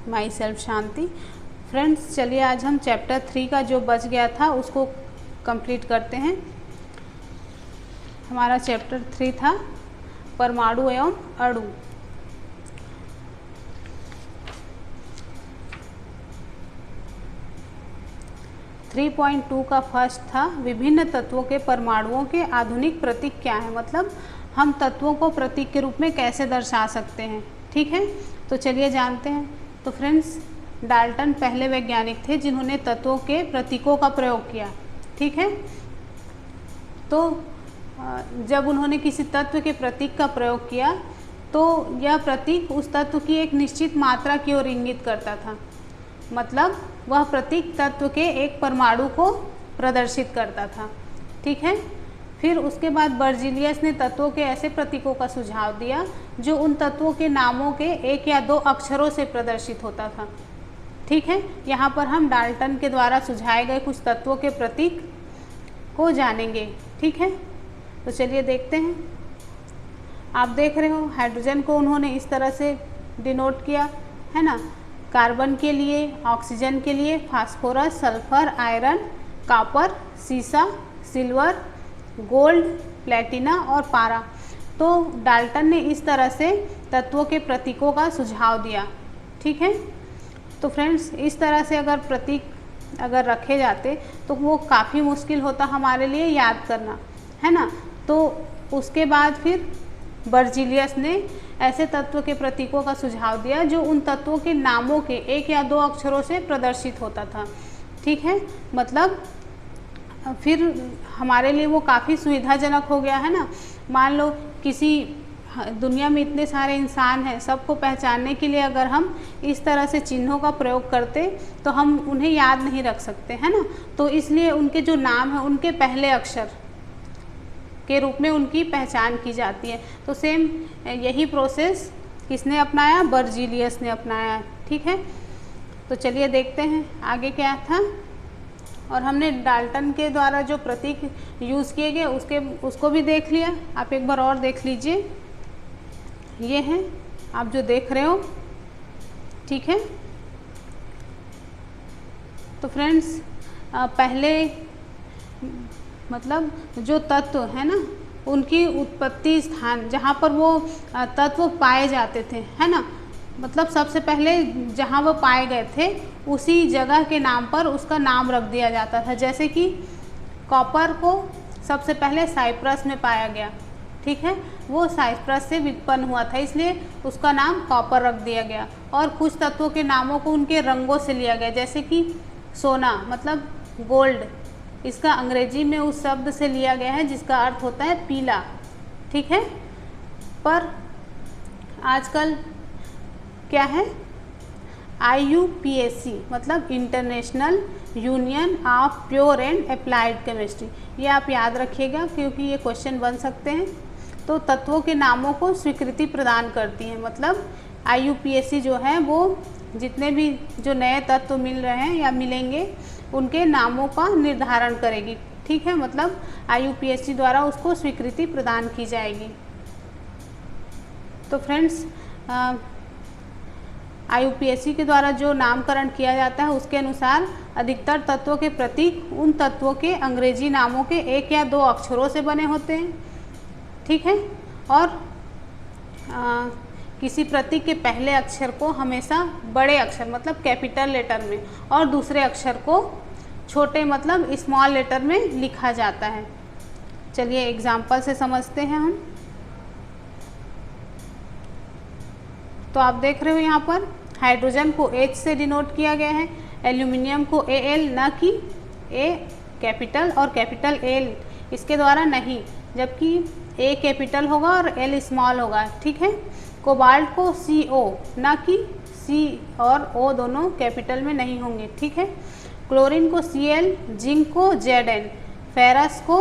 My self Shanti. Friends चलिए आज हम चैप्टर 3 का जो बच गया था उसको कंप्लीट करते हैं। हमारा चैप्टर 3 था परमाणु एवं अणु। थ्री 3.2 का फर्स्ट था विभिन्न तत्वों के परमाणुओं के आधुनिक प्रतीक क्या है, मतलब हम तत्वों को प्रतीक के रूप में कैसे दर्शा सकते हैं। ठीक है, तो चलिए जानते हैं। तो फ्रेंड्स डाल्टन पहले वैज्ञानिक थे जिन्होंने तत्वों के प्रतीकों का प्रयोग किया। ठीक है, तो जब उन्होंने किसी तत्व के प्रतीक का प्रयोग किया तो यह प्रतीक उस तत्व की एक निश्चित मात्रा की ओर इंगित करता था, मतलब वह प्रतीक तत्व के एक परमाणु को प्रदर्शित करता था। ठीक है, फिर उसके बाद बर्जीलियस ने तत्वों के ऐसे प्रतीकों का सुझाव दिया जो उन तत्वों के नामों के एक या दो अक्षरों से प्रदर्शित होता था। ठीक है, यहाँ पर हम डाल्टन के द्वारा सुझाए गए कुछ तत्वों के प्रतीक को जानेंगे। ठीक है, तो चलिए देखते हैं। आप देख रहे हो हाइड्रोजन को उन्होंने इस तरह से डिनोट किया है ना, कार्बन के लिए, ऑक्सीजन के लिए फास्फोरस, सल्फर, आयरन, कॉपर, सीसा, सिल्वर, गोल्ड, प्लेटिना और पारा। तो डाल्टन ने इस तरह से तत्वों के प्रतीकों का सुझाव दिया। ठीक है, तो फ्रेंड्स इस तरह से अगर प्रतीक अगर रखे जाते तो वो काफ़ी मुश्किल होता हमारे लिए याद करना, है ना। तो उसके बाद फिर बर्जीलियस ने ऐसे तत्व के प्रतीकों का सुझाव दिया जो उन तत्वों के नामों के एक या दो अक्षरों से प्रदर्शित होता था। ठीक है, मतलब फिर हमारे लिए वो काफ़ी सुविधाजनक हो गया, है ना। मान लो किसी दुनिया में इतने सारे इंसान हैं, सबको पहचानने के लिए अगर हम इस तरह से चिन्हों का प्रयोग करते तो हम उन्हें याद नहीं रख सकते, है ना। तो इसलिए उनके जो नाम है उनके पहले अक्षर के रूप में उनकी पहचान की जाती है। तो सेम यही प्रोसेस किसने अपनाया, बर्जीलियस ने अपनाया। ठीक है, तो चलिए देखते हैं आगे क्या था। और हमने डाल्टन के द्वारा जो प्रतीक यूज़ किए गए उसको भी देख लिया। आप एक बार और देख लीजिए, ये हैं आप जो देख रहे हो। ठीक है, तो फ्रेंड्स पहले मतलब जो तत्व है ना उनकी उत्पत्ति स्थान जहाँ पर वो तत्व पाए जाते थे, है ना, मतलब सबसे पहले जहाँ वो पाए गए थे उसी जगह के नाम पर उसका नाम रख दिया जाता था। जैसे कि कॉपर को सबसे पहले साइप्रस में पाया गया। ठीक है, वो साइप्रस से उत्पन्न हुआ था इसलिए उसका नाम कॉपर रख दिया गया। और कुछ तत्वों के नामों को उनके रंगों से लिया गया, जैसे कि सोना मतलब गोल्ड, इसका अंग्रेजी में उस शब्द से लिया गया है जिसका अर्थ होता है पीला। ठीक है, पर आजकल क्या है, IUPAC मतलब international union of pure and applied chemistry, ये आप याद रखिएगा क्योंकि ये क्वेश्चन बन सकते हैं। तो तत्वों के नामों को स्वीकृति प्रदान करती है, मतलब IUPAC जो है वो जितने भी जो नए तत्व मिल रहे हैं या मिलेंगे उनके नामों का निर्धारण करेगी। ठीक है, मतलब IUPAC द्वारा उसको स्वीकृति प्रदान की जाएगी। तो फ्रेंड्स IUPAC के द्वारा जो नामकरण किया जाता है उसके अनुसार अधिकतर तत्वों के प्रतीक उन तत्वों के अंग्रेजी नामों के एक या दो अक्षरों से बने होते हैं। ठीक है, और किसी प्रतीक के पहले अक्षर को हमेशा बड़े अक्षर मतलब कैपिटल लेटर में और दूसरे अक्षर को छोटे मतलब स्मॉल लेटर में लिखा जाता है। चलिए एग्जाम्पल से समझते हैं हम। तो आप देख रहे हो यहाँ पर हाइड्रोजन को H से डिनोट किया गया है, एल्यूमिनियम को Al, न कि A कैपिटल और कैपिटल L इसके द्वारा नहीं, जबकि A कैपिटल होगा और L स्मॉल होगा। ठीक है, कोबाल्ट को CO, न कि C और O दोनों कैपिटल में नहीं होंगे। ठीक है, क्लोरीन को Cl, जिंक को Zn, फेरस को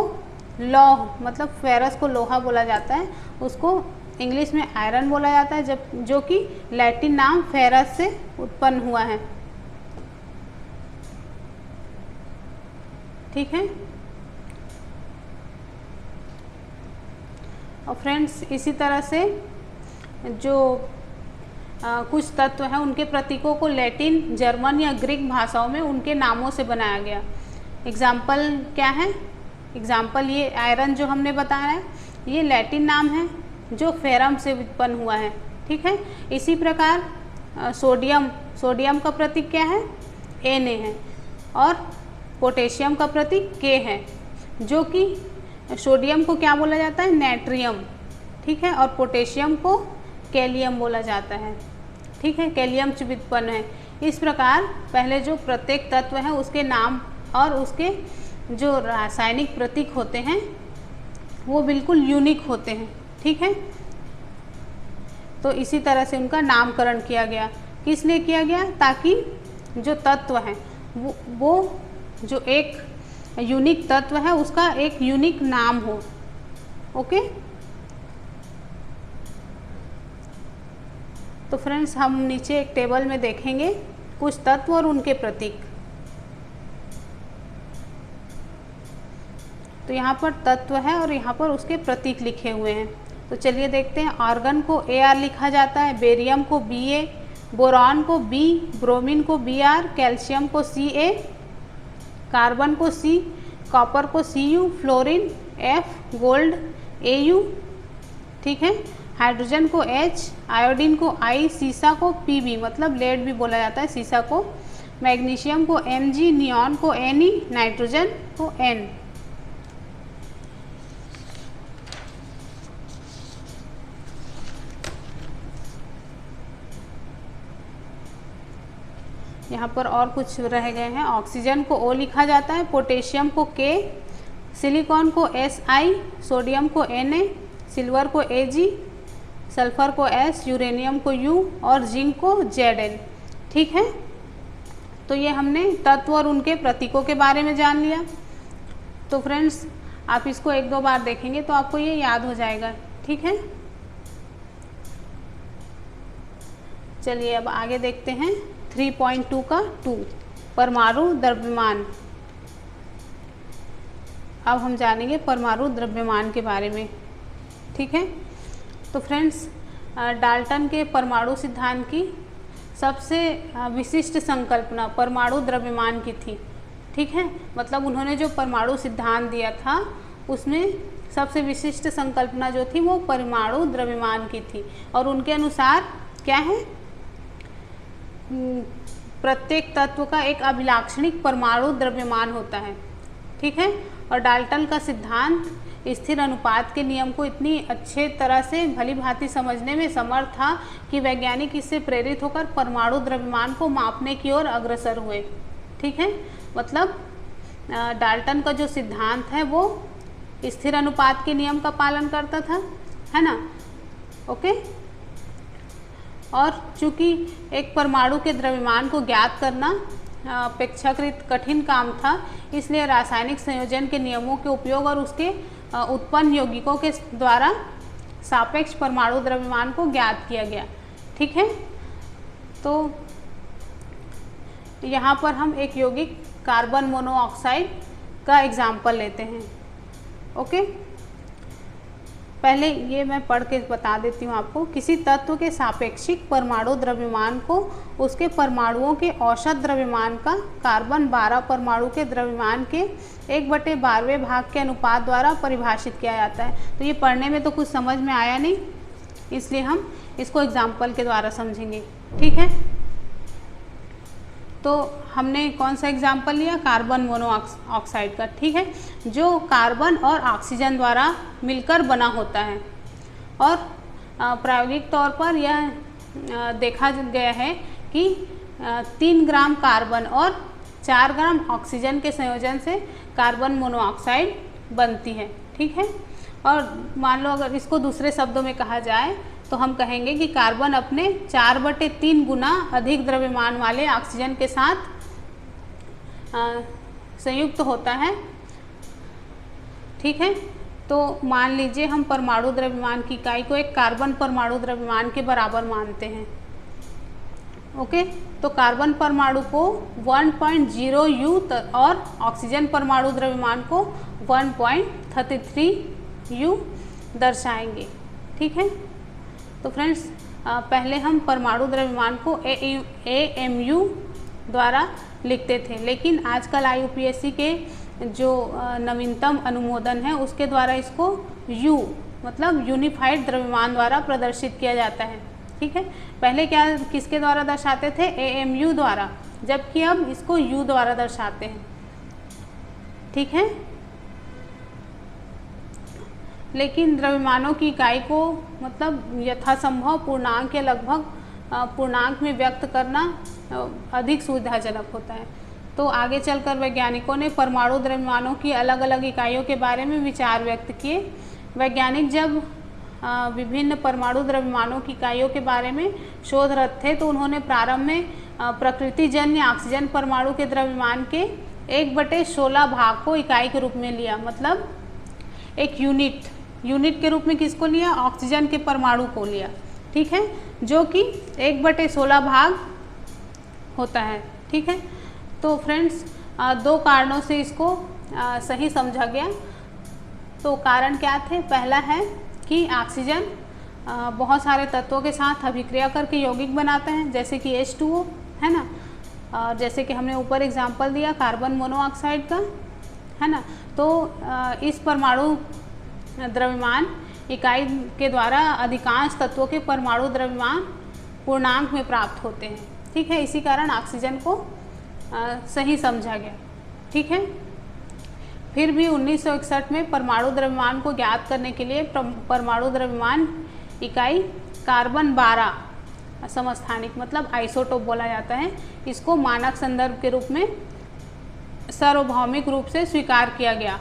लौह मतलब फेरस को लोहा बोला जाता है, उसको इंग्लिश में आयरन बोला जाता है, जब जो कि लैटिन नाम फेरस से उत्पन्न हुआ है। ठीक है, और फ्रेंड्स इसी तरह से जो कुछ तत्व हैं उनके प्रतीकों को लैटिन, जर्मन या ग्रीक भाषाओं में उनके नामों से बनाया गया। एग्जाम्पल क्या है? एग्जाम्पल ये आयरन जो हमने बताया है ये लैटिन नाम है जो फेरम से उत्पन्न हुआ है, ठीक है। इसी प्रकार सोडियम का प्रतीक क्या है? Na है। और पोटेशियम का प्रतीक K है, जो कि सोडियम को क्या बोला जाता है? नाइट्रियम, ठीक है। और पोटेशियम को कैलियम बोला जाता है, ठीक है। कैलियम से व्युत्पन्न है। इस प्रकार पहले जो प्रत्येक तत्व है उसके नाम और उसके जो रासायनिक प्रतीक होते हैं वो बिल्कुल यूनिक होते हैं, ठीक है। तो इसी तरह से उनका नामकरण किया गया। किस लिए किया गया? ताकि जो तत्व हैं वो जो एक यूनिक तत्व है उसका एक यूनिक नाम हो। ओके, तो फ्रेंड्स हम नीचे एक टेबल में देखेंगे कुछ तत्व और उनके प्रतीक। तो यहाँ पर तत्व है और यहाँ पर उसके प्रतीक लिखे हुए हैं। तो चलिए देखते हैं। आर्गन को Ar लिखा जाता है, बेरियम को Ba, बोरॉन को B, ब्रोमीन को Br, कैल्शियम को Ca, कार्बन को C, कॉपर को Cu, fluorine F, gold Au, ठीक है। हाइड्रोजन को H, आयोडीन को I, सीसा को Pb मतलब लेड भी बोला जाता है सीसा को, मैग्नीशियम को Mg, नियॉन को Ne, नाइट्रोजन को N। यहाँ पर और कुछ रह गए हैं। ऑक्सीजन को O लिखा जाता है, पोटेशियम को K, सिलिकॉन को Si, सोडियम को Na, सिल्वर को Ag, सल्फर को S, यूरेनियम को U और जिंक को Zn, ठीक है। तो ये हमने तत्व और उनके प्रतीकों के बारे में जान लिया। तो फ्रेंड्स आप इसको एक दो बार देखेंगे तो आपको ये याद हो जाएगा, ठीक है। चलिए अब आगे देखते हैं 3.2 का 2 परमाणु द्रव्यमान। अब हम जानेंगे परमाणु द्रव्यमान के बारे में, ठीक है। तो फ्रेंड्स डाल्टन के परमाणु सिद्धांत की सबसे विशिष्ट संकल्पना परमाणु द्रव्यमान की थी, ठीक है। मतलब उन्होंने जो परमाणु सिद्धांत दिया था उसमें सबसे विशिष्ट संकल्पना जो थी वो परमाणु द्रव्यमान की थी। और उनके अनुसार क्या है? प्रत्येक तत्व का एक अभिलाक्षणिक परमाणु द्रव्यमान होता है, ठीक है। और डाल्टन का सिद्धांत स्थिर अनुपात के नियम को इतनी अच्छे तरह से भली भांति समझने में समर्थ था कि वैज्ञानिक इससे प्रेरित होकर परमाणु द्रव्यमान को मापने की ओर अग्रसर हुए, ठीक है। मतलब डाल्टन का जो सिद्धांत है वो स्थिर अनुपात के नियम का पालन करता था, है ना। ओके। और चूँकि एक परमाणु के द्रव्यमान को ज्ञात करना अपेक्षाकृत कठिन काम था, इसलिए रासायनिक संयोजन के नियमों के उपयोग और उसके उत्पन्न यौगिकों के द्वारा सापेक्ष परमाणु द्रव्यमान को ज्ञात किया गया, ठीक है। तो यहाँ पर हम एक यौगिक कार्बन मोनोऑक्साइड का एग्जाम्पल लेते हैं। ओके, पहले ये मैं पढ़ के बता देती हूँ आपको। किसी तत्व के सापेक्षिक परमाणु द्रव्यमान को उसके परमाणुओं के औसत द्रव्यमान का कार्बन 12 परमाणु के द्रव्यमान के 1/12वें भाग के अनुपात द्वारा परिभाषित किया जाता है। तो ये पढ़ने में तो कुछ समझ में आया नहीं, इसलिए हम इसको एग्जाम्पल के द्वारा समझेंगे, ठीक है। तो हमने कौन सा एग्जाम्पल लिया? कार्बन मोनोऑक्साइड का, ठीक है, जो कार्बन और ऑक्सीजन द्वारा मिलकर बना होता है। और प्रायोगिक तौर पर यह देखा गया है कि 3 ग्राम कार्बन और 4 ग्राम ऑक्सीजन के संयोजन से कार्बन मोनोऑक्साइड बनती है, ठीक है। और मान लो अगर इसको दूसरे शब्दों में कहा जाए तो हम कहेंगे कि कार्बन अपने 4/3 गुना अधिक द्रव्यमान वाले ऑक्सीजन के साथ संयुक्त होता है, ठीक है। तो मान लीजिए हम परमाणु द्रव्यमान की इकाई को एक कार्बन परमाणु द्रव्यमान के बराबर मानते हैं। ओके, तो कार्बन परमाणु को 1.0 U और ऑक्सीजन परमाणु द्रव्यमान को 1.33 U दर्शाएंगे, ठीक है। तो फ्रेंड्स पहले हम परमाणु द्रव्यमान को AMU द्वारा लिखते थे, लेकिन आजकल IUPAC के जो नवीनतम अनुमोदन है उसके द्वारा इसको U मतलब यूनिफाइड द्रव्यमान द्वारा प्रदर्शित किया जाता है। ठीक है, पहले क्या किसके द्वारा दर्शाते थे? AMU द्वारा, जबकि अब इसको U द्वारा दर्शाते हैं। ठीक है, लेकिन द्रव्यमानों की इकाई को मतलब यथासंभव पूर्णांक के लगभग पूर्णांक में व्यक्त करना अधिक सुविधाजनक होता है। तो आगे चलकर वैज्ञानिकों ने परमाणु द्रव्यमानों की अलग अलग इकाइयों के बारे में विचार व्यक्त किए। वैज्ञानिक जब विभिन्न परमाणु द्रव्यमानों की इकाइयों के बारे में शोधरत थे तो उन्होंने प्रारंभ में प्रकृतिजन्य ऑक्सीजन परमाणु के द्रव्यमान के 1/16 भाग को इकाई के रूप में लिया। मतलब एक यूनिट के रूप में किसको लिया? ऑक्सीजन के परमाणु को लिया। ठीक है, जो कि 1/16 भाग होता है। ठीक है, तो फ्रेंड्स दो कारणों से इसको सही समझा गया। तो कारण क्या थे? पहला है कि ऑक्सीजन बहुत सारे तत्वों के साथ अभिक्रिया करके यौगिक बनाता है, जैसे कि H2O है ना, और जैसे कि हमने ऊपर एग्जाम्पल दिया कार्बन मोनोऑक्साइड का, है ना। तो इस परमाणु द्रव्यमान इकाई के द्वारा अधिकांश तत्वों के परमाणु द्रव्यमान पूर्णांक में प्राप्त होते हैं। ठीक है, इसी कारण ऑक्सीजन को सही समझा गया। ठीक है, फिर भी 1961 में परमाणु द्रव्यमान को ज्ञात करने के लिए परमाणु द्रव्यमान इकाई कार्बन 12 समस्थानिक मतलब आइसोटोप बोला जाता है, इसको मानक संदर्भ के रूप में सार्वभौमिक रूप से स्वीकार किया गया।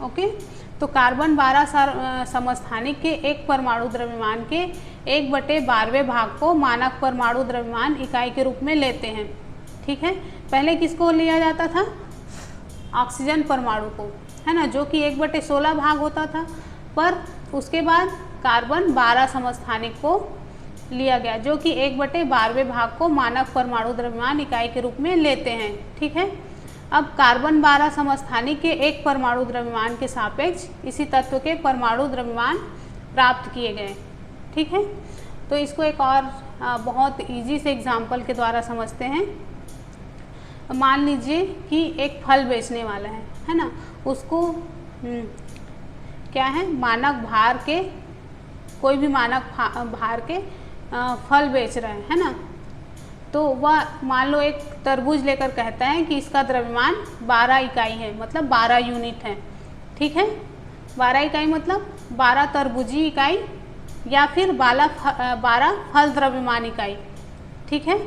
ओके, तो कार्बन 12 समस्थानिक के एक परमाणु द्रव्यमान के 1/12वें भाग को मानक परमाणु द्रव्यमान इकाई के रूप में लेते हैं। ठीक है, पहले किसको लिया जाता था? ऑक्सीजन परमाणु को, है ना, जो कि 1/16 भाग होता था, पर उसके बाद कार्बन 12 समस्थानिक को लिया गया, जो कि 1/12वें भाग को मानक परमाणु द्रव्यमान इकाई के रूप में लेते हैं। ठीक है, अब कार्बन 12 समस्थानिक के एक परमाणु द्रव्यमान के सापेक्ष इसी तत्व के परमाणु द्रव्यमान प्राप्त किए गए। ठीक है, तो इसको एक और बहुत इजी से एग्जाम्पल के द्वारा समझते हैं। मान लीजिए कि एक फल बेचने वाला है ना, उसको क्या है, मानक भार के कोई भी मानक भार के फल बेच रहे हैं, है ना। तो वह मान लो एक तरबूज लेकर कहता है कि इसका द्रव्यमान 12 इकाई है, मतलब 12 यूनिट है। ठीक है, 12 इकाई मतलब 12 तरबूजी इकाई या फिर 12 फल द्रव्यमान इकाई। ठीक है,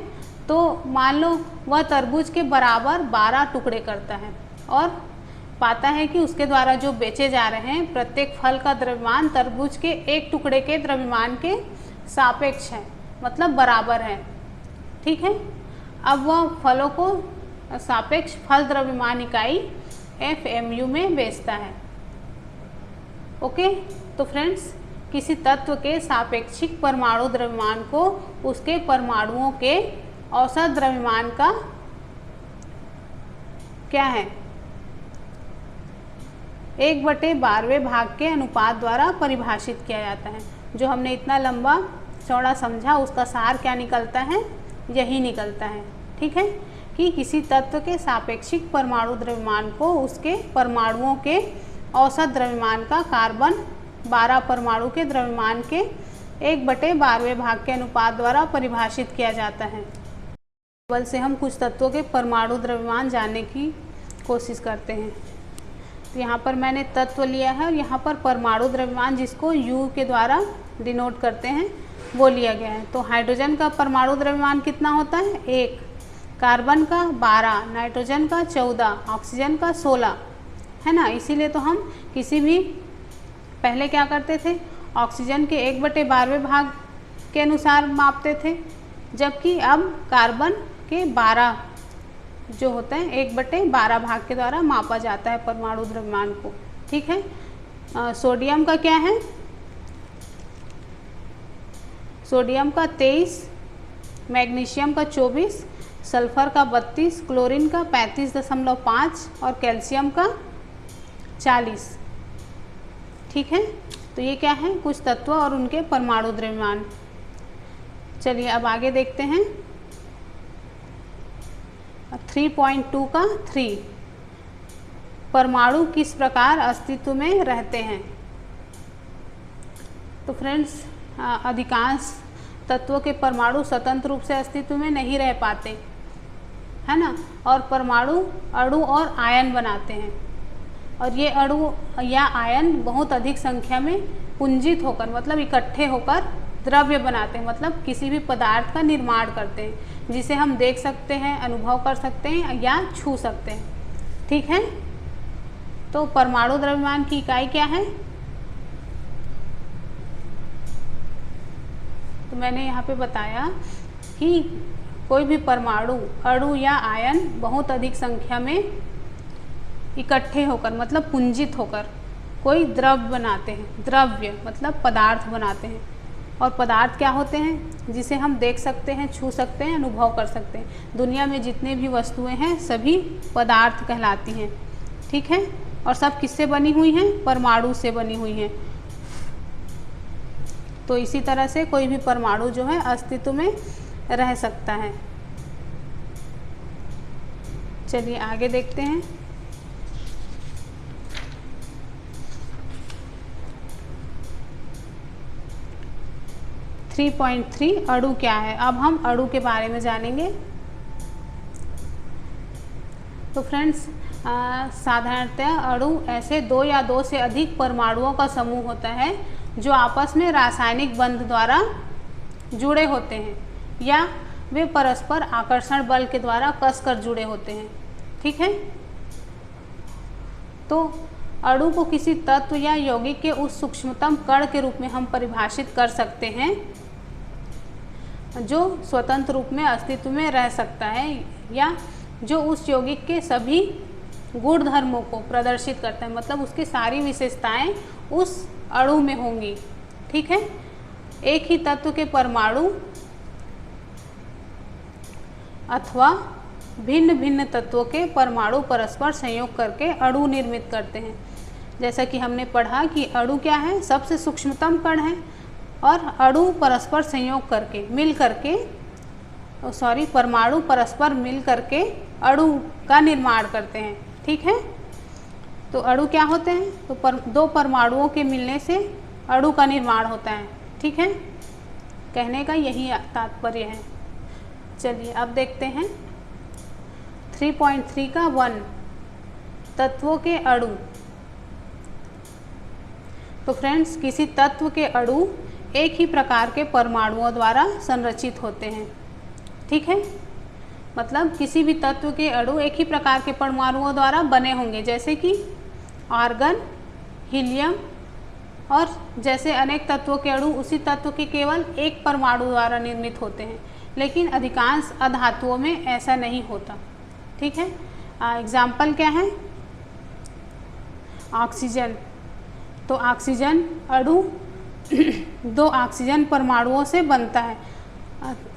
तो मान लो वह तरबूज के बराबर 12 टुकड़े करता है और पाता है कि उसके द्वारा जो बेचे जा रहे हैं प्रत्येक फल का द्रव्यमान तरबूज के एक टुकड़े के द्रव्यमान के सापेक्ष है, मतलब बराबर है। ठीक है, अब वह फलों को सापेक्ष फल द्रव्यमान इकाई FMU में बेचता है। ओके, तो फ्रेंड्स किसी तत्व के सापेक्षिक परमाणु द्रव्यमान को उसके परमाणुओं के औसत द्रव्यमान का क्या है, 1/12वें भाग के अनुपात द्वारा परिभाषित किया जाता है। जो हमने इतना लंबा चौड़ा समझा उसका सार क्या निकलता है, यही निकलता है। ठीक है, कि किसी तत्व के सापेक्षिक परमाणु द्रव्यमान को उसके परमाणुओं के औसत द्रव्यमान का कार्बन 12 परमाणु के द्रव्यमान के 1/12वें भाग के अनुपात द्वारा परिभाषित किया जाता है। टेबल से हम कुछ तत्वों के परमाणु द्रव्यमान जानने की कोशिश करते हैं। तो यहाँ पर मैंने तत्व लिया है और यहाँ पर परमाणु द्रव्यमान जिसको U के द्वारा डिनोट करते हैं वो लिया गया है। तो हाइड्रोजन का परमाणु द्रव्यमान कितना होता है? 1, कार्बन का 12, नाइट्रोजन का 14, ऑक्सीजन का 16, है ना। इसीलिए तो हम किसी भी पहले क्या करते थे, ऑक्सीजन के 1/12वें भाग के अनुसार मापते थे, जबकि अब कार्बन के 12 जो होते हैं 1/12 भाग के द्वारा मापा जाता है परमाणु द्रव्यमान को। ठीक है, सोडियम का क्या है, सोडियम का 23, मैग्नीशियम का 24, सल्फर का 32, क्लोरीन का 35.5 और कैल्शियम का 40। ठीक है, तो ये क्या है, कुछ तत्व और उनके परमाणु द्रव्यमान। चलिए अब आगे देखते हैं 3.2 का 3, परमाणु किस प्रकार अस्तित्व में रहते हैं। तो फ्रेंड्स अधिकांश तत्वों के परमाणु स्वतंत्र रूप से अस्तित्व में नहीं रह पाते, है ना, और परमाणु अणु और आयन बनाते हैं, और ये अणु या आयन बहुत अधिक संख्या में पुंजित होकर मतलब इकट्ठे होकर द्रव्य बनाते हैं, मतलब किसी भी पदार्थ का निर्माण करते हैं जिसे हम देख सकते हैं, अनुभव कर सकते हैं या छू सकते हैं। ठीक है, तो परमाणु द्रव्यमान की इकाई क्या है। तो मैंने यहाँ पे बताया कि कोई भी परमाणु अणु या आयन बहुत अधिक संख्या में इकट्ठे होकर मतलब पुंजित होकर कोई द्रव्य बनाते हैं। द्रव्य मतलब पदार्थ बनाते हैं, और पदार्थ क्या होते हैं, जिसे हम देख सकते हैं, छू सकते हैं, अनुभव कर सकते हैं। दुनिया में जितने भी वस्तुएं हैं सभी पदार्थ कहलाती हैं। ठीक है, और सब किससे बनी हुई हैं, परमाणु से बनी हुई हैं। तो इसी तरह से कोई भी परमाणु जो है अस्तित्व में रह सकता है। चलिए आगे देखते हैं। थ्री 3.3 अणु क्या है। अब हम अणु के बारे में जानेंगे। तो फ्रेंड्स साधारणतः अणु ऐसे 2 या 2 से अधिक परमाणुओं का समूह होता है जो आपस में रासायनिक बंध द्वारा जुड़े होते हैं या वे परस्पर आकर्षण बल के द्वारा कसकर जुड़े होते हैं। ठीक है, तो अणु को किसी तत्व या यौगिक के उस सूक्ष्मतम कण के रूप में हम परिभाषित कर सकते हैं जो स्वतंत्र रूप में अस्तित्व में रह सकता है या जो उस यौगिक के सभी गुण धर्मों को प्रदर्शित करता है, मतलब उसकी सारी विशेषताएं उस अणु में होंगी। ठीक है, एक ही तत्व के परमाणु अथवा भिन्न भिन्न तत्वों के परमाणु परस्पर संयोग करके अणु निर्मित करते हैं। जैसा कि हमने पढ़ा कि अणु क्या है, सबसे सूक्ष्मतम कण है, और अणु परस्पर संयोग करके मिल करके परमाणु परस्पर मिल करके अणु का निर्माण करते हैं। ठीक है, तो अणु क्या होते हैं, तो दो परमाणुओं के मिलने से अणु का निर्माण होता है। ठीक है, कहने का यही तात्पर्य है। चलिए अब देखते हैं 3.3 का 1 तत्वों के अणु। तो फ्रेंड्स किसी तत्व के अणु एक ही प्रकार के परमाणुओं द्वारा संरचित होते हैं। ठीक है, मतलब किसी भी तत्व के अणु एक ही प्रकार के परमाणुओं द्वारा बने होंगे, जैसे कि आर्गन, हीलियम, और जैसे अनेक तत्वों के अणु उसी तत्व के केवल एक परमाणु द्वारा निर्मित होते हैं, लेकिन अधिकांश अधातुओं में ऐसा नहीं होता। ठीक है, एग्जाम्पल क्या है, ऑक्सीजन। तो ऑक्सीजन अणु 2 ऑक्सीजन परमाणुओं से बनता है,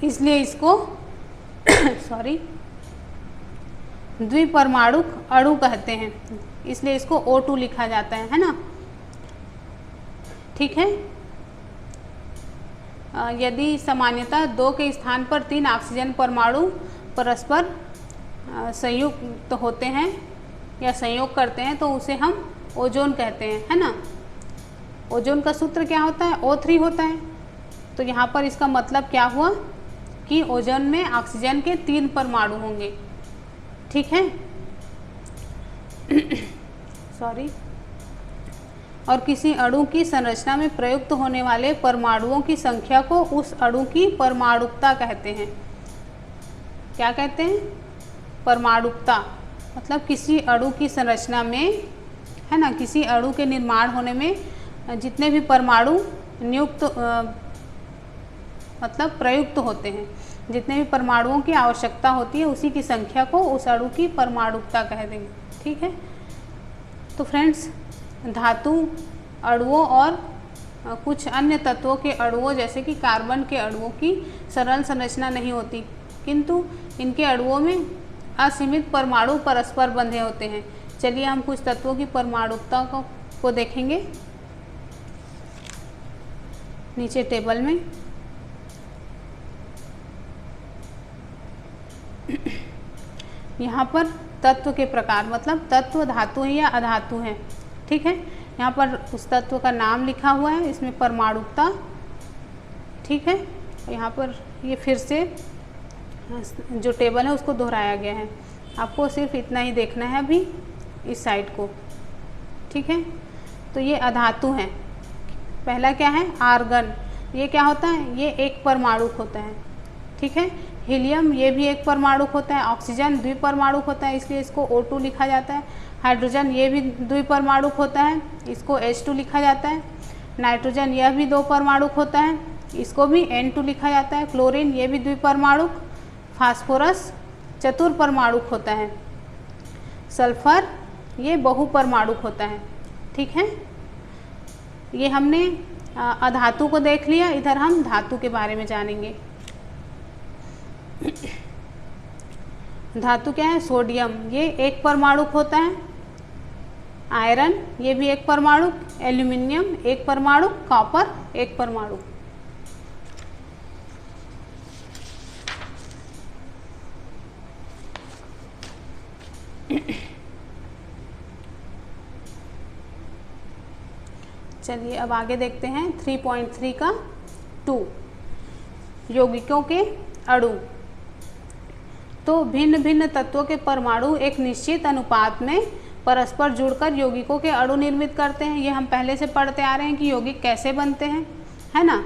इसलिए इसको द्विपरमाणुक अणु कहते हैं, इसलिए इसको O2 लिखा जाता है ना। ठीक है, यदि सामान्यतः 2 के स्थान पर 3 ऑक्सीजन परमाणु परस्पर संयुक्त होते हैं या संयोग करते हैं तो उसे हम ओजोन कहते हैं, है ना। ओजोन का सूत्र क्या होता है, O3 होता है। तो यहाँ पर इसका मतलब क्या हुआ कि ओजोन में ऑक्सीजन के 3 परमाणु होंगे। ठीक है और किसी अणु की संरचना में प्रयुक्त होने वाले परमाणुओं की संख्या को उस अणु की परमाणुकता कहते हैं। क्या कहते हैं, परमाणुकता। मतलब किसी अणु की संरचना में, है ना, किसी अणु के निर्माण होने में जितने भी परमाणु नियुक्त मतलब प्रयुक्त होते हैं, जितने भी परमाणुओं की आवश्यकता होती है उसी की संख्या को उस अणु की परमाणुकता कह देंगे। ठीक है, तो फ्रेंड्स धातु अणुओं और कुछ अन्य तत्वों के अणुओं जैसे कि कार्बन के अणुओं की सरल संरचना नहीं होती, किंतु इनके अणुओं में असीमित परमाणु परस्पर बंधे होते हैं। चलिए हम कुछ तत्वों की परमाणुकता को देखेंगे नीचे टेबल में। यहाँ पर तत्व के प्रकार मतलब तत्व धातु है या अधातु है, ठीक है। यहाँ पर उस तत्व का नाम लिखा हुआ है, इसमें परमाणुकता, ठीक है। यहाँ पर ये फिर से जो टेबल है उसको दोहराया गया है, आपको सिर्फ इतना ही देखना है अभी इस साइड को, ठीक है। तो ये अधातु हैं। पहला क्या है, आर्गन, ये क्या होता है, ये एक परमाणुक होता है, ठीक है। हीलियम ये भी एक परमाणुक होता है। ऑक्सीजन द्विपरमाणुक होता है, इसलिए इसको O2 लिखा जाता है। हाइड्रोजन ये भी द्विपरमाणुक होता है, इसको H2 लिखा जाता है। नाइट्रोजन यह भी 2 परमाणुक होता है, इसको भी N2 लिखा जाता है। क्लोरीन ये भी द्विपरमाणुक। फास्फोरस चतुर्परमाणुक होता है। सल्फर ये बहुपरमाणुक होता है, ठीक है। ये हमने अधातु को देख लिया, इधर हम धातु के बारे में जानेंगे। धातु क्या है, सोडियम ये एक परमाणुक होता है। आयरन ये भी एक परमाणुक। एल्यूमिनियम एक परमाणुक। कॉपर एक परमाणुक। चलिए अब आगे देखते हैं 3.3 का 2 यौगिकों के अणु। तो भिन्न भिन्न तत्वों के परमाणु एक निश्चित अनुपात में परस्पर जुड़कर यौगिकों के अणु निर्मित करते हैं। ये हम पहले से पढ़ते आ रहे हैं कि यौगिक कैसे बनते हैं, है ना।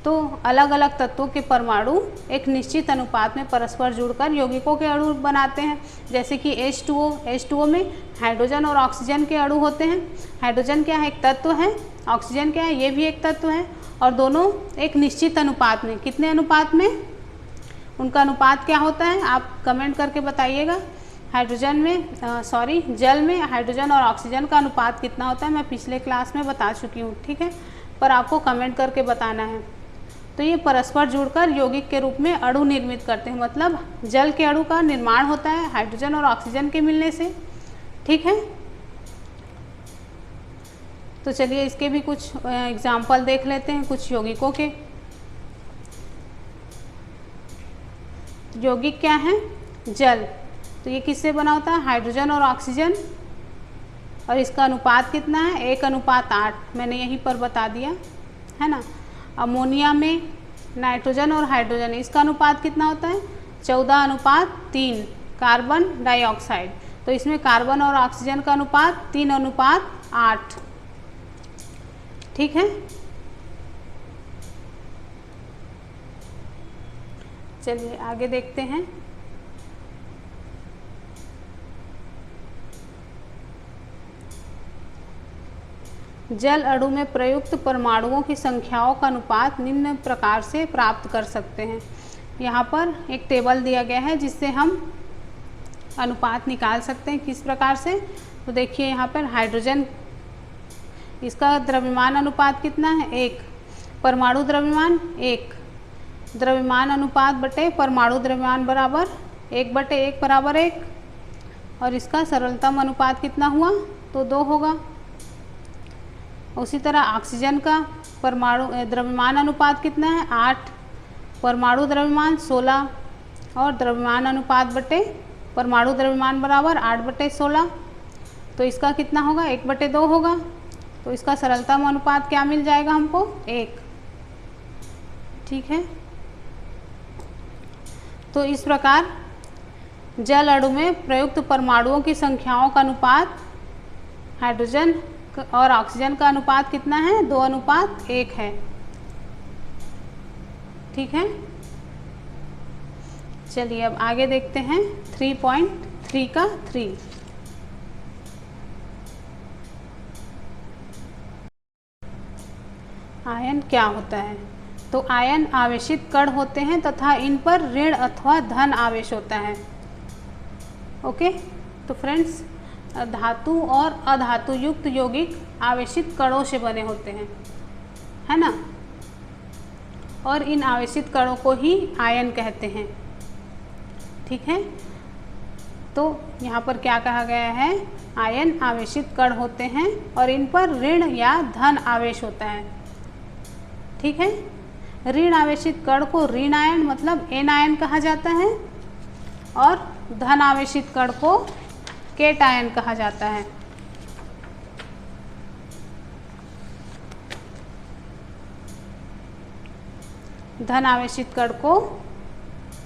तो अलग अलग तत्वों के परमाणु एक निश्चित अनुपात में परस्पर जुड़कर यौगिकों के अणु बनाते हैं। जैसे कि H2O में हाइड्रोजन और ऑक्सीजन के अणु होते हैं। हाइड्रोजन क्या है, एक तत्व है। ऑक्सीजन क्या है, ये भी एक तत्व है। और दोनों एक निश्चित अनुपात में, कितने अनुपात में, उनका अनुपात क्या होता है आप कमेंट करके बताइएगा। हाइड्रोजन में जल में हाइड्रोजन और ऑक्सीजन का अनुपात कितना होता है मैं पिछले क्लास में बता चुकी हूँ, ठीक है, पर आपको कमेंट करके बताना है। तो ये परस्पर जुड़कर यौगिक के रूप में अणु निर्मित करते हैं, मतलब जल के अणु का निर्माण होता है हाइड्रोजन और ऑक्सीजन के मिलने से, ठीक है। तो चलिए इसके भी कुछ एग्जाम्पल देख लेते हैं कुछ यौगिकों के। यौगिक क्या है, जल, तो ये किससे बना होता है, हाइड्रोजन और ऑक्सीजन, और इसका अनुपात कितना है 1:8, मैंने यहीं पर बता दिया, है ना। अमोनिया में नाइट्रोजन और हाइड्रोजन, इसका अनुपात कितना होता है 14:3। कार्बन डाइऑक्साइड, तो इसमें कार्बन और ऑक्सीजन का अनुपात 3:8, ठीक है। चलिए आगे देखते हैं। जल अणु में प्रयुक्त परमाणुओं की संख्याओं का अनुपात निम्न प्रकार से प्राप्त कर सकते हैं। यहाँ पर एक टेबल दिया गया है जिससे हम अनुपात निकाल सकते हैं। किस प्रकार से, तो देखिए यहाँ पर हाइड्रोजन, इसका द्रव्यमान अनुपात कितना है 1, परमाणु द्रव्यमान 1, द्रव्यमान अनुपात बटे परमाणु द्रव्यमान बराबर 1/1 बराबर 1, और इसका सरलतम अनुपात कितना हुआ तो 2 होगा। उसी तरह ऑक्सीजन का परमाणु द्रव्यमान अनुपात कितना है 8, परमाणु द्रव्यमान 16, और द्रव्यमान अनुपात बटे परमाणु द्रव्यमान बराबर 8/16, तो इसका कितना होगा 1/2 होगा। तो इसका सरलतम अनुपात क्या मिल जाएगा हमको 1, ठीक है। तो इस प्रकार जल अणु में प्रयुक्त परमाणुओं की संख्याओं का अनुपात हाइड्रोजन और ऑक्सीजन का अनुपात कितना है 2:1 है, ठीक है। चलिए अब आगे देखते हैं 3.3 का 3। आयन क्या होता है, तो आयन आवेशित कण होते हैं तथा इन पर ऋण अथवा धन आवेश होता है। ओके, तो फ्रेंड्स धातु और अधातु युक्त यौगिक आवेशित कणों से बने होते हैं, है ना, और इन आवेशित कणों को ही आयन कहते हैं, ठीक है। तो यहाँ पर क्या कहा गया है, आयन आवेशित कण होते हैं और इन पर ऋण या धन आवेश होता है, ठीक है। ऋण आवेशित कण को ऋण आयन मतलब एन आयन कहा जाता है, और धन आवेशित कण को केटायन कहा जाता है। धन आवेशित कण को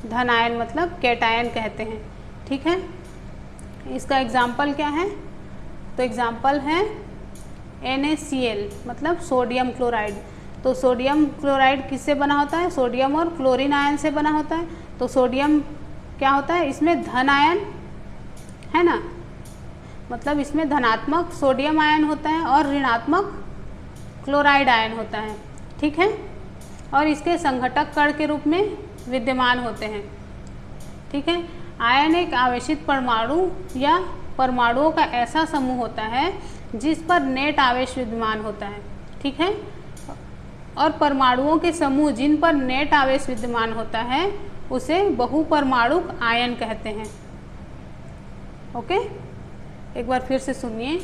धनायन मतलब केटायन कहते हैं। ठीक है, इसका एग्जाम्पल क्या है? तो एग्जाम्पल है NaCl मतलब सोडियम क्लोराइड। तो सोडियम क्लोराइड किससे बना होता है? सोडियम और क्लोरीन आयन से बना होता है। तो सोडियम क्या होता है? इसमें धन आयन है ना, मतलब इसमें धनात्मक सोडियम आयन होता है और ऋणात्मक क्लोराइड आयन होता है। ठीक है, और इसके संघटक कण के रूप में विद्यमान होते हैं। ठीक है, आयन एक आवेशित परमाणु या परमाणुओं का ऐसा समूह होता है जिस पर नेट आवेश विद्यमान होता है। ठीक है, और परमाणुओं के समूह जिन पर नेट आवेश विद्यमान होता है उसे बहुपरमाणुक आयन कहते हैं। ओके, एक बार फिर से सुनिए।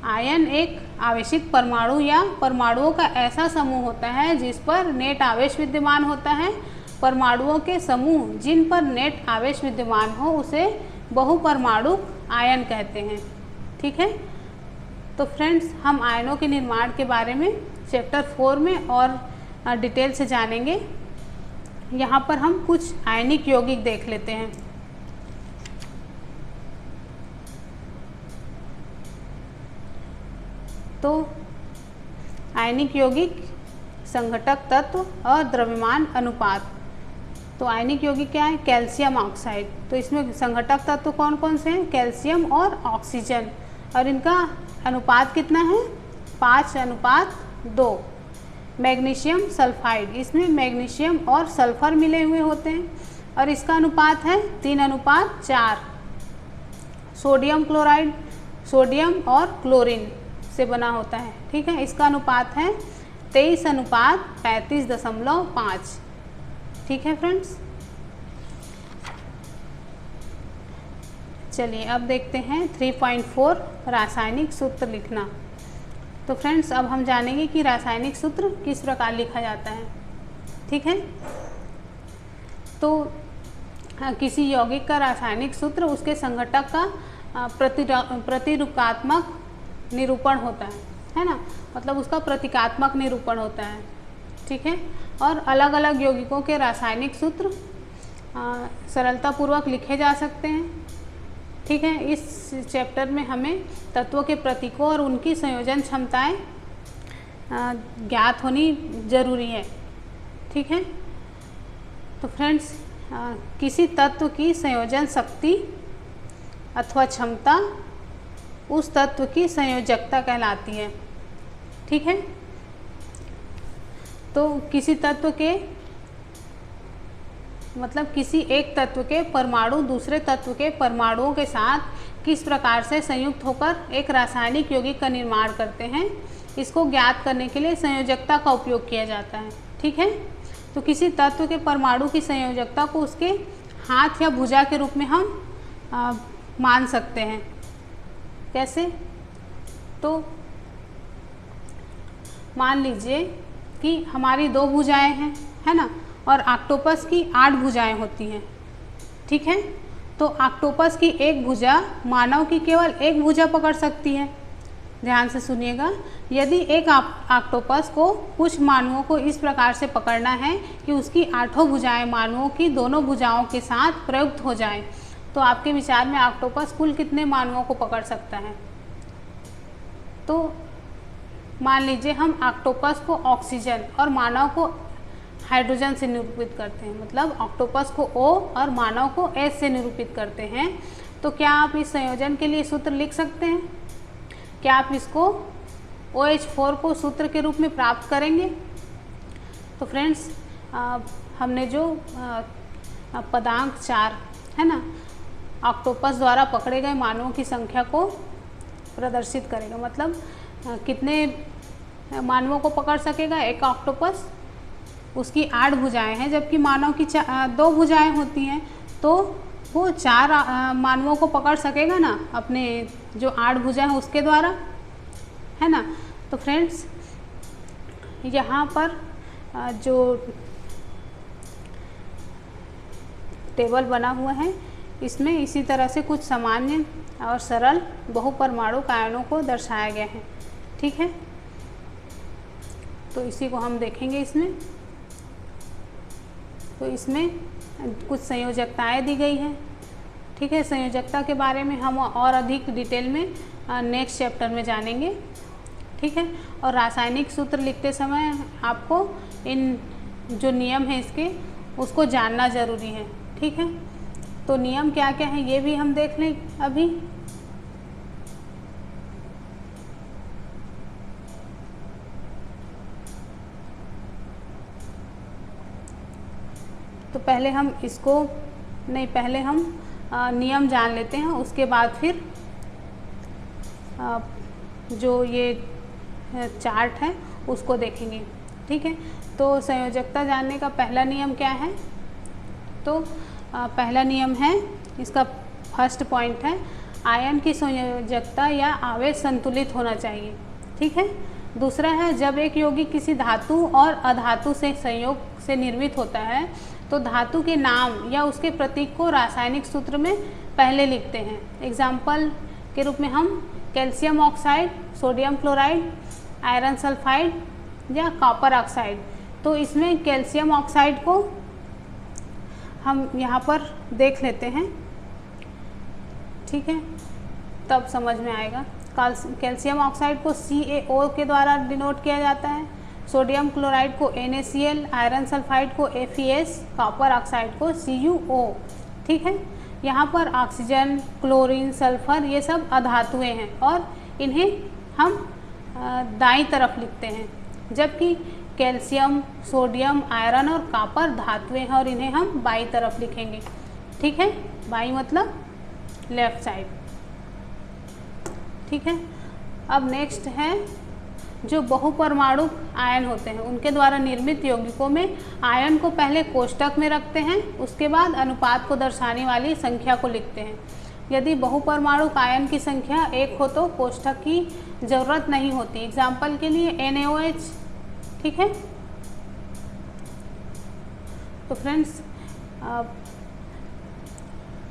आयन एक आवेशित परमाणु या परमाणुओं का ऐसा समूह होता है जिस पर नेट आवेश विद्यमान होता है। परमाणुओं के समूह जिन पर नेट आवेश विद्यमान हो उसे बहुपरमाणुक आयन कहते हैं। ठीक है, तो फ्रेंड्स हम आयनों के निर्माण के बारे में चैप्टर 4 में और डिटेल से जानेंगे। यहाँ पर हम कुछ आयनिक यौगिक देख लेते हैं। तो आयनिक यौगिक, संघटक तत्व और द्रव्यमान अनुपात। तो आयनिक यौगिक क्या है? Calcium oxide. तो इसमें संघटक तत्व कौन कौन से हैं? कैल्शियम और ऑक्सीजन, और इनका अनुपात कितना है? 5:2। मैग्नीशियम सल्फाइड, इसमें मैग्नीशियम और सल्फर मिले हुए होते हैं और इसका अनुपात है 3:4। सोडियम क्लोराइड सोडियम और क्लोरीन से बना होता है। ठीक है, इसका अनुपात है 23:35.5। ठीक है फ्रेंड्स, चलिए अब देखते हैं 3.4 रासायनिक सूत्र लिखना। तो फ्रेंड्स अब हम जानेंगे कि रासायनिक सूत्र किस प्रकार लिखा जाता है। ठीक है, तो किसी यौगिक का रासायनिक सूत्र उसके संघटक का प्रतिरूपात्मक निरूपण होता है ना, मतलब उसका प्रतीकात्मक निरूपण होता है। ठीक है, और अलग अलग यौगिकों के रासायनिक सूत्र सरलतापूर्वक लिखे जा सकते हैं। ठीक है, इस चैप्टर में हमें तत्वों के प्रतीकों और उनकी संयोजन क्षमताएं ज्ञात होनी जरूरी है। ठीक है, तो फ्रेंड्स किसी तत्व की संयोजन शक्ति अथवा क्षमता उस तत्व की संयोजकता कहलाती है। ठीक है, तो किसी तत्व के मतलब किसी एक तत्व के परमाणु दूसरे तत्व के परमाणुओं के साथ किस प्रकार से संयुक्त होकर एक रासायनिक यौगिक का निर्माण करते हैं, इसको ज्ञात करने के लिए संयोजकता का उपयोग किया जाता है। ठीक है, तो किसी तत्व के परमाणु की संयोजकता को उसके हाथ या भुजा के रूप में हम मान सकते हैं। कैसे? तो मान लीजिए कि हमारी 2 भुजाएं हैं, है ना, और ऑक्टोपस की 8 भुजाएं होती हैं। ठीक है, तो ऑक्टोपस की एक भुजा मानव की केवल एक भुजा पकड़ सकती है। ध्यान से सुनिएगा, यदि एक ऑक्टोपस को कुछ मानवों को इस प्रकार से पकड़ना है कि उसकी 8 भुजाएं मानवों की दोनों भुजाओं के साथ प्रयुक्त हो जाएं, तो आपके विचार में ऑक्टोपस कुल कितने मानवों को पकड़ सकता है? तो मान लीजिए हम ऑक्टोपस को ऑक्सीजन और मानव को हाइड्रोजन से निरूपित करते हैं, मतलब ऑक्टोपस को O और मानव को H से निरूपित करते हैं। तो क्या आप इस संयोजन के लिए सूत्र लिख सकते हैं? क्या आप इसको OH4 को सूत्र के रूप में प्राप्त करेंगे? तो फ्रेंड्स हमने जो पदांक 4 है ना, ऑक्टोपस द्वारा पकड़े गए मानवों की संख्या को प्रदर्शित करेगा, मतलब कितने मानवों को पकड़ सकेगा एक ऑक्टोपस। उसकी 8 भुजाएं हैं जबकि मानव की 2 भुजाएं होती हैं, तो वो 4 मानवों को पकड़ सकेगा ना अपने जो 8 भुजाएं हैं उसके द्वारा, है ना। तो फ्रेंड्स यहाँ पर जो टेबल बना हुआ है इसमें इसी तरह से कुछ सामान्य और सरल बहुपरमाणुक आयनों को दर्शाया गया है। ठीक है, तो इसी को हम देखेंगे इसमें। तो इसमें कुछ संयोजकताएं दी गई हैं। ठीक है, संयोजकता के बारे में हम और अधिक डिटेल में नेक्स्ट चैप्टर में जानेंगे। ठीक है, और रासायनिक सूत्र लिखते समय आपको इन जो नियम है इसके उसको जानना ज़रूरी है। ठीक है, तो नियम क्या क्या है ये भी हम देख लें अभी। तो पहले हम इसको नहीं, पहले हम नियम जान लेते हैं, उसके बाद फिर जो ये चार्ट है उसको देखेंगे। ठीक है, तो संयोजकता जानने का पहला नियम क्या है? तो पहला नियम है, इसका फर्स्ट पॉइंट है, आयन की संयोजकता या आवेश संतुलित होना चाहिए। ठीक है, दूसरा है, जब एक यौगिक किसी धातु और अधातु से संयोग से निर्मित होता है तो धातु के नाम या उसके प्रतीक को रासायनिक सूत्र में पहले लिखते हैं। एग्जाम्पल के रूप में हम calcium oxide, sodium chloride, iron sulphide या कॉपर ऑक्साइड। तो इसमें कैल्शियम ऑक्साइड को हम यहाँ पर देख लेते हैं। ठीक है, तब समझ में आएगा। कैल्शियम ऑक्साइड को CaO के द्वारा डिनोट किया जाता है, सोडियम क्लोराइड को NaCl, आयरन सल्फाइड को FeS, कॉपर ऑक्साइड को CuO। ठीक है, यहाँ पर ऑक्सीजन, क्लोरीन, सल्फर ये सब अधातुएं हैं और इन्हें हम दाईं तरफ लिखते हैं, जबकि कैल्शियम, सोडियम, आयरन और कॉपर धातुएं हैं और इन्हें हम बाईं तरफ लिखेंगे। ठीक है, बाईं मतलब लेफ्ट साइड। ठीक है, अब नेक्स्ट है, जो बहुपरमाणुक आयन होते हैं उनके द्वारा निर्मित यौगिकों में आयन को पहले कोष्ठक में रखते हैं, उसके बाद अनुपात को दर्शाने वाली संख्या को लिखते हैं। यदि बहुपरमाणुक आयन की संख्या 1 हो तो कोष्ठक की ज़रूरत नहीं होती। एग्जाम्पल के लिए NaOH। ठीक है, तो फ्रेंड्स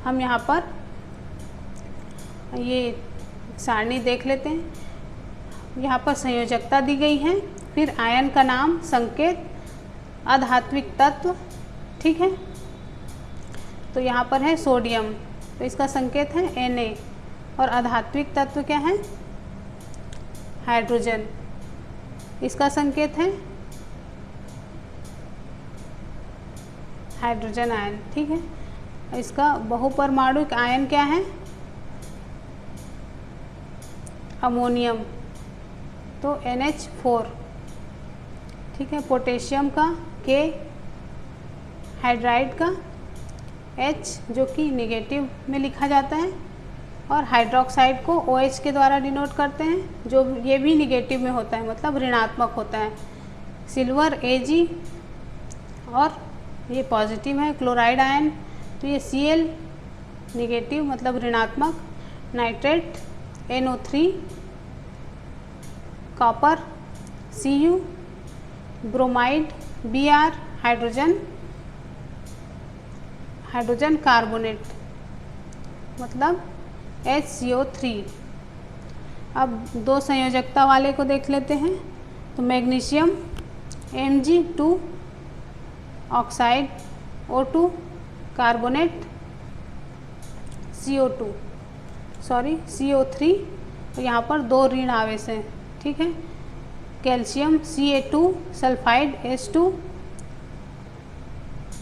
हम यहाँ पर ये सारणी देख लेते हैं। यहाँ पर संयोजकता दी गई है, फिर आयन का नाम, संकेत, अधात्विक तत्व। ठीक है, तो यहाँ पर है सोडियम, तो इसका संकेत है Na और अधात्विक तत्व क्या है? हाइड्रोजन, इसका संकेत है हाइड्रोजन आयन। ठीक है, इसका बहुपरमाणुक आयन क्या है? अमोनियम, तो NH4। ठीक है, पोटेशियम का K, हाइड्राइड का H जो कि निगेटिव में लिखा जाता है, और हाइड्रोक्साइड को OH के द्वारा डिनोट करते हैं, जो ये भी निगेटिव में होता है, मतलब ऋणात्मक होता है। सिल्वर Ag और ये पॉजिटिव है। क्लोराइड आयन, तो ये Cl निगेटिव मतलब ऋणात्मक। Nitrate NO3, copper Cu, bromide Br, hydrogen carbonate मतलब HCO3। अब दो संयोजकता वाले को देख लेते हैं। तो magnesium Mg2 oxide O2 carbonate CO3। तो यहाँ पर दो ऋण आवेश हैं। ठीक है, calcium Ca2 sulphide H2,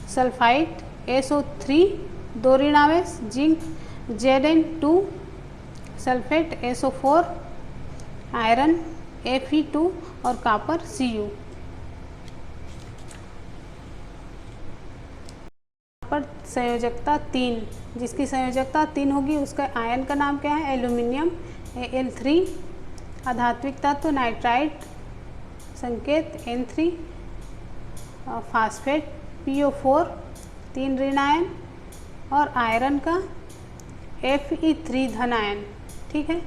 sulphide SO3 दो ऋण आवेश, zinc Zn2 sulphate SO4, iron Fe2 और कॉपर Cu। पर संयोजकता 3, जिसकी संयोजकता 3 होगी उसका आयन का नाम क्या है? एल्यूमिनियम Al3, अधात्विक तत्व नाइट्राइट, संकेत N3, फास्फेट PO4 3 ऋण आयन और आयरन का Fe3 धन आयन। ठीक है,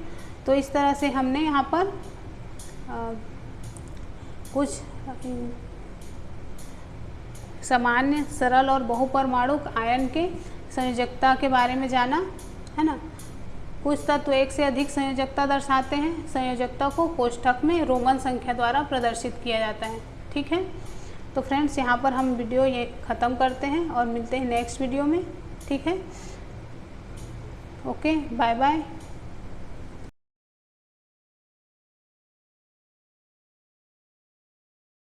तो इस तरह से हमने यहाँ पर कुछ सामान्य, सरल और बहुपरमाणुक आयन के संयोजकता के बारे में जाना, है ना। कुछ तत्व एक से अधिक संयोजकता दर्शाते हैं। संयोजकता को कोष्ठक में रोमन संख्या द्वारा प्रदर्शित किया जाता है। ठीक है, तो फ्रेंड्स यहाँ पर हम वीडियो ये ख़त्म करते हैं और मिलते हैं नेक्स्ट वीडियो में। ठीक है, ओके, बाय बाय।